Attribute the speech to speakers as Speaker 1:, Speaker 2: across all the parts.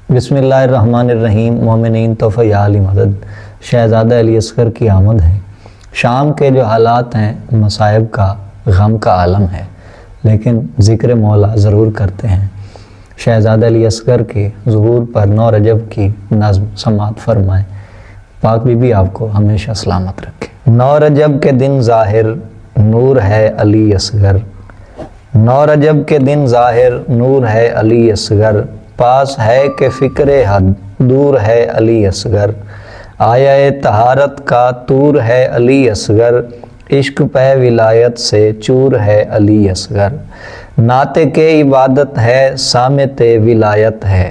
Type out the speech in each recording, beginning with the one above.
Speaker 1: بسم اللہ الرحمن الرحیم۔ مومنین تحفہ یا علی مدد، شہزادہ علی اصغر کی آمد ہے۔ شام کے جو حالات ہیں مصائب کا، غم کا عالم ہے، لیکن ذکر مولا ضرور کرتے ہیں۔ شہزادہ علی اصغر کے ظہور پر 9 رجب کی نظم سماعت فرمائیں۔ پاک بی بی آپ کو ہمیشہ سلامت رکھے۔ 9 رجب کے دن ظاہر نور ہے علی اصغر، 9 رجب کے دن ظاہر نور ہے علی اصغر، پاس ہے کہ فکر حد دور ہے علی اصغر، آیا طہارت کا طور ہے علی اصغر، عشق پہ ولایت سے چور ہے علی اصغر، نعت کے عبادت ہے سامت ولایت ہے،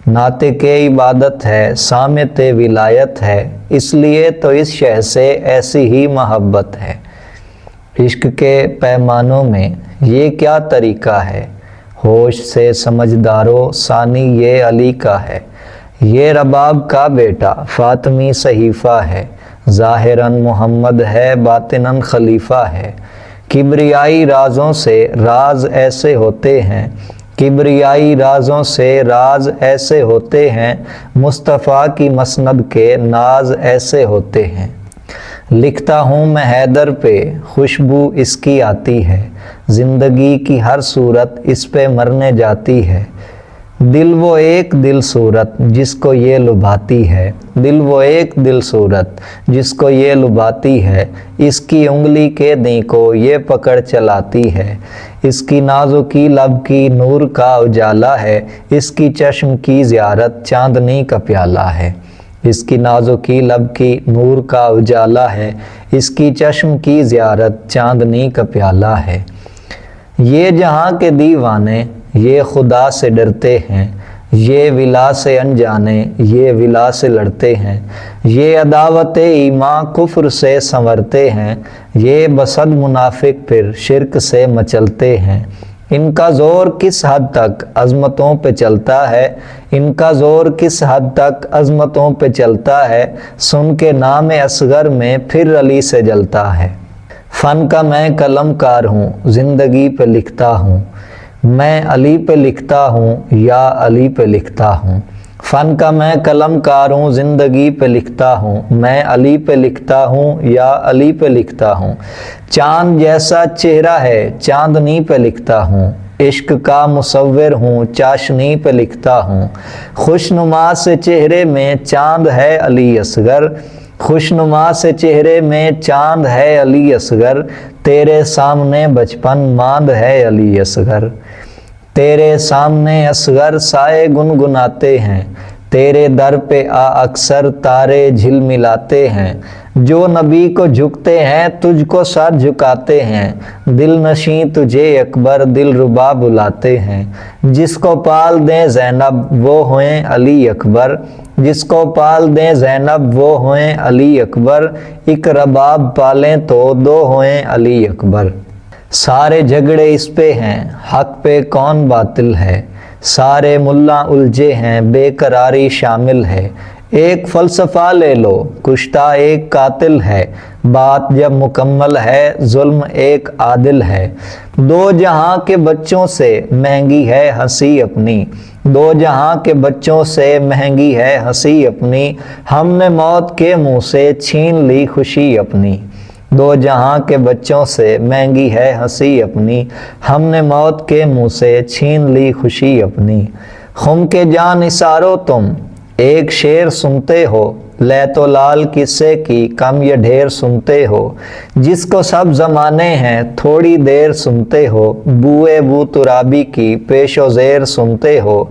Speaker 1: نعت کے عبادت ہے سامت ولایت ہے، اس لیے تو اس شہ سے ایسی ہی محبت ہے، عشق کے پیمانوں میں یہ کیا طریقہ ہے، ہوش سے سمجھدارو ثانی یہ علی کا ہے، یہ رباب کا بیٹا فاطمی صحیفہ ہے، ظاہراً محمد ہے باطناً خلیفہ ہے، کبریائی رازوں سے راز ایسے ہوتے ہیں، کبریائی رازوں سے راز ایسے ہوتے ہیں، مصطفیٰ کی مسند کے ناز ایسے ہوتے ہیں، لکھتا ہوں میں حیدر پہ خوشبو اس کی آتی ہے، زندگی کی ہر صورت اس پہ مرنے جاتی ہے، دل وہ ایک دل صورت جس کو یہ لبھاتی ہے، دل وہ ایک دل صورت جس کو یہ لبھاتی ہے، اس کی انگلی کے دیں کو یہ پکڑ چلاتی ہے، اس کی نازکی لب کی نور کا اجالا ہے، اس کی چشم کی زیارت چاندنی کا پیالہ ہے، اس کی نازکی لب کی نور کا اجالا ہے، اس کی چشم کی زیارت چاندنی کا پیالہ ہے، یہ جہاں کے دیوانے یہ خدا سے ڈرتے ہیں، یہ ولا سے انجانے یہ ولا سے لڑتے ہیں، یہ عداوت ایمان کفر سے سنورتے ہیں، یہ بسد منافق پھر شرک سے مچلتے ہیں، ان کا زور کس حد تک عظمتوں پہ چلتا ہے، ان کا زور کس حد تک عظمتوں پہ چلتا ہے، سن کے نام اصغر میں پھر علی سے جلتا ہے، فن کا میں قلم کار ہوں زندگی پہ لکھتا ہوں، میں علی پہ لکھتا ہوں یا علی پہ لکھتا ہوں، فن کا میں قلم کار ہوں زندگی پہ لکھتا ہوں، میں علی پہ لکھتا ہوں یا علی پہ لکھتا ہوں، چاند جیسا چہرہ ہے چاندنی پہ لکھتا ہوں، عشق کا مصور ہوں چاشنی پہ لکھتا ہوں، خوشنما سے چہرے میں چاند ہے علی اصغر، خوشنما سے چہرے میں چاند ہے علی اصغر، تیرے سامنے بچپن ماند ہے علی اصغر، تیرے سامنے اصغر سائے گنگناتے ہیں، تیرے در پہ اکثر تارے جھل ملاتے ہیں، جو نبی کو جھکتے ہیں تجھ کو سر جھکاتے ہیں، دل نشیں تجھے اکبر دل ربا بلاتے ہیں، جس کو پال دیں زینب وہ ہوئیں علی اکبر، جس کو پال دیں زینب وہ ہوئیں علی اکبر، ایک رباب پالیں تو 2 ہوئیں علی اکبر، سارے جھگڑے اس پہ ہیں حق پہ کون باطل ہے، سارے ملا الجھے ہیں بے قراری شامل ہے، ایک فلسفہ لے لو کشتہ ایک قاتل ہے، بات جب مکمل ہے ظلم ایک عادل ہے، 2 جہاں کے بچوں سے مہنگی ہے ہنسی اپنی، 2 جہاں کے بچوں سے مہنگی ہے ہنسی اپنی، ہم نے موت کے منہ سے چھین لی خوشی اپنی، 2 جہاں کے بچوں سے مہنگی ہے ہنسی اپنی، ہم نے موت کے منہ سے چھین لی خوشی اپنی، خم کے جان نثارو تم ایک شعر سنتے ہو، لیت و لال قصے کی کم یا ڈھیر سنتے ہو، جس کو سب زمانے ہیں تھوڑی دیر سنتے ہو، بوئے بو ترابی کی پیش و زیر سنتے ہو،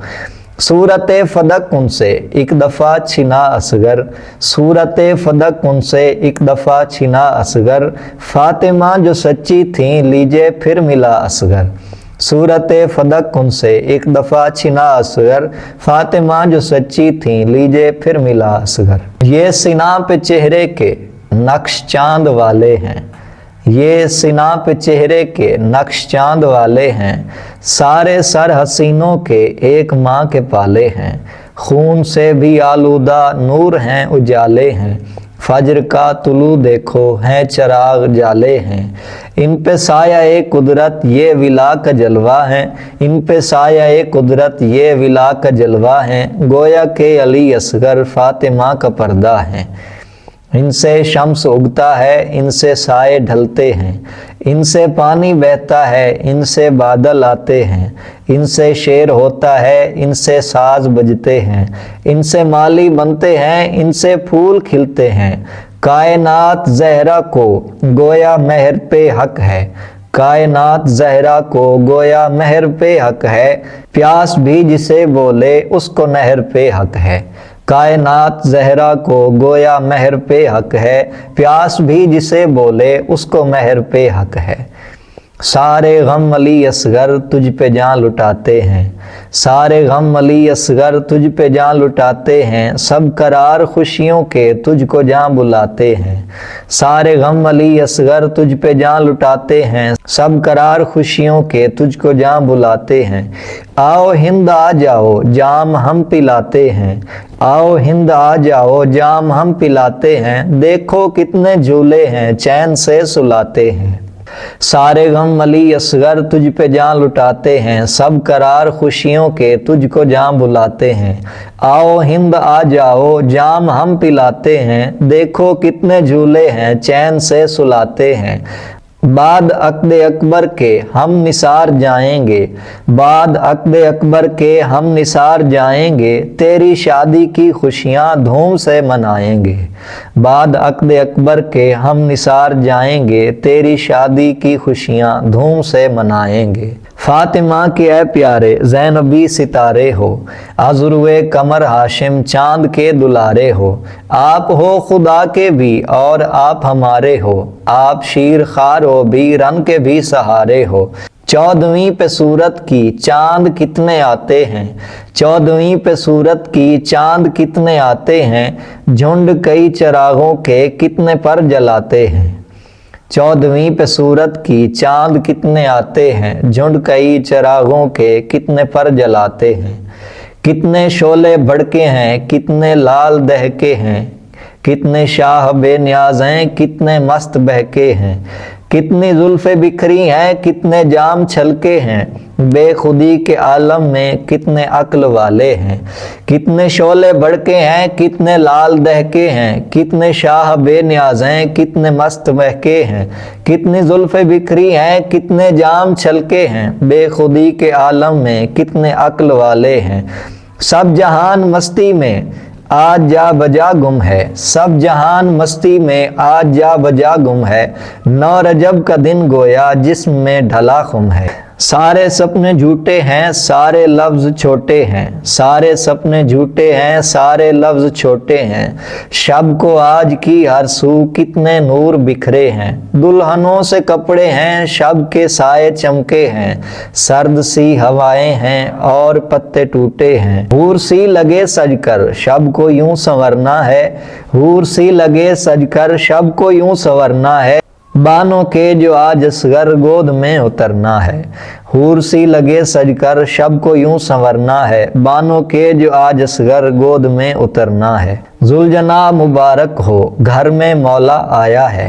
Speaker 1: صورت فدق ان سے ایک دفعہ چھنا اصغر، صورت فدق ان سے ایک دفعہ چھنا اصغر، فاطمہ جو سچی تھیں لیجے پھر ملا اصغر، صورت فدق ان سے ایک دفعہ چھنا اصغر، فاطمہ جو سچی تھیں لیجے پھر ملا اصغر، یہ سنا پہ چہرے کے نقش چاند والے ہیں، یہ سنا پہ چہرے کے نقش چاند والے ہیں، سارے سر حسینوں کے ایک ماں کے پالے ہیں، خون سے بھی آلودہ نور ہیں اجالے ہیں، फज्र का तुलू देखो हैं चराग जाले हैं, इन पे साया ए कुदरत ये विला का जलवा है, इन पे साया ए कुदरत ये विला का जलवा है, गोया के अली असगर फातिमा का पर्दा है। इनसे शम्स उगता है, इनसे साए ढलते हैं, इनसे पानी बहता है, इनसे बादल आते हैं, इनसे शेर होता है, इनसे साज बजते हैं, इनसे माली बनते हैं, इनसे फूल खिलते हैं। कायनात ज़हरा को गोया महर पे हक है, कायनात ज़हरा को गोया महर पे हक है, प्यास भी जिसे बोले उसको नहर पे हक है। कायनात ज़हरा को गोया महर पे हक है, प्यास भी जिसे बोले उसको महर पे हक है। सारे गम अली असगर तुझ पे जान लुटाते हैं, सारे गम अली असगर तुझ पे जान लुटाते हैं, सब करार खुशियों के तुझको जान बुलाते हैं। सारे गम अली असगर तुझ पे जान लुटाते हैं, सब करार खुशियों के तुझको जान बुलाते हैं। आओ हिंद आ जाओ जाम हम पिलाते हैं, आओ हिंद आ जाओ जाम हम पिलाते हैं, देखो कितने झूले हैं चैन से सुलाते हैं। सारे गम अली असगर तुझ पे जान लुटाते हैं, सब करार खुशियों के तुझको जान बुलाते हैं। आओ हिंद आ जाओ जाम हम पिलाते हैं, देखो कितने झूले हैं चैन से सुलाते हैं। बाद अक़्द अकबर के हम निसार जाएंगे, बाद अक़्द अकबर के हम निसार जाएंगे, तेरी शादी की खुशियाँ धूम से मनाएंगे। बाद अक़्द अकबर के हम निसार जाएंगे, तेरी शादी की खुशियाँ धूम से मनाएंगे। फातिमा के ए प्यारे ज़ैनबी सितारे हो, अज़ुर्वे कमर हाशिम चाँद के दुलारे हो, आप हो खुदा के भी और आप हमारे हो, आप शीर खार हो भी रन के भी सहारे हो। 14वीं पे सूरत की चाँद कितने आते हैं, 14वीं पे सूरत की चाँद कितने आते हैं, झुंड कई चरागों के कितने पर जलाते हैं। 14वीं पे सूरत की चाँद कितने आते हैं, झुंड कई चरागों के कितने पर जलाते हैं। कितने शोले भड़के हैं, कितने लाल दहके हैं, कितने शाह बेनियाज हैं, कितने मस्त बहके हैं। कितनी जुल्फ़े बिखरी हैं, कितने जाम छलके हैं, बेखुदी के आलम में कितने अक्ल वाले हैं। कितने शोले भड़के हैं, कितने लाल दहके हैं, कितने शाह बेनियाज हैं, कितने मस्त बहके हैं। कितनी जुल्फ़े बिखरी हैं, कितने जाम छलके हैं, बेखुदी के आलम में कितने अक्ल वाले हैं। सब जहान मस्ती में आज जा बजा गुम है, सब जहान मस्ती में आज जा बजा गुम है, 9 रजब का दिन गोया जिस्म में ढला खुम है। सारे सपने झूठे हैं, सारे लफ्ज़ छोटे हैं, सारे सपने झूठे हैं, सारे लफ्ज़ छोटे हैं। शब को आज की हर सू कितने नूर बिखरे हैं, दुल्हनों से कपड़े हैं, शब के साए चमके हैं, सर्द सी हवाएं हैं और पत्ते टूटे हैं। हूर सी लगे सजकर शब को यूं संवरना है, हूर सी लगे सजकर शब को यूं संवरना है, बानों के जो आज असगर गोद में उतरना है। हूर सी लगे सजकर शब को यूं संवरना है, बानों के जो आज असगर गोद में उतरना है। जुलजना मुबारक हो घर में मौला आया है,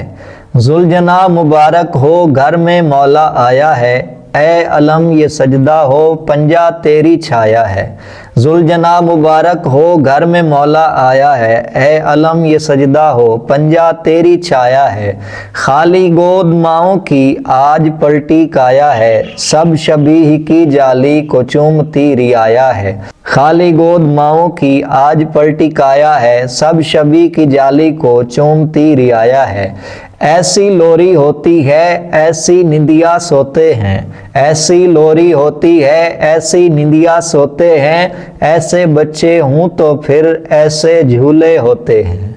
Speaker 1: जुलजना मुबारक हो घर में मौला आया है, ए अलम ये सजदा हो पंजा तेरी छाया है। जुलजना मुबारक हो घर में मौला आया है, ए अलम ये सजदा हो पंजा तेरी छाया है। खाली गोद माओं की आज पलटी काया है, सब शबीह की जाली को चूमती रियाया है। खाली गोद माओं की आज पलटी काया है, सब शबी की जाली को चूमती रियाया है। ऐसी लोरी होती है ऐसी निंदिया सोते हैं, ऐसी लोरी होती है ऐसी निंदिया सोते हैं, ऐसे बच्चे हूँ तो फिर ऐसे झूले होते हैं।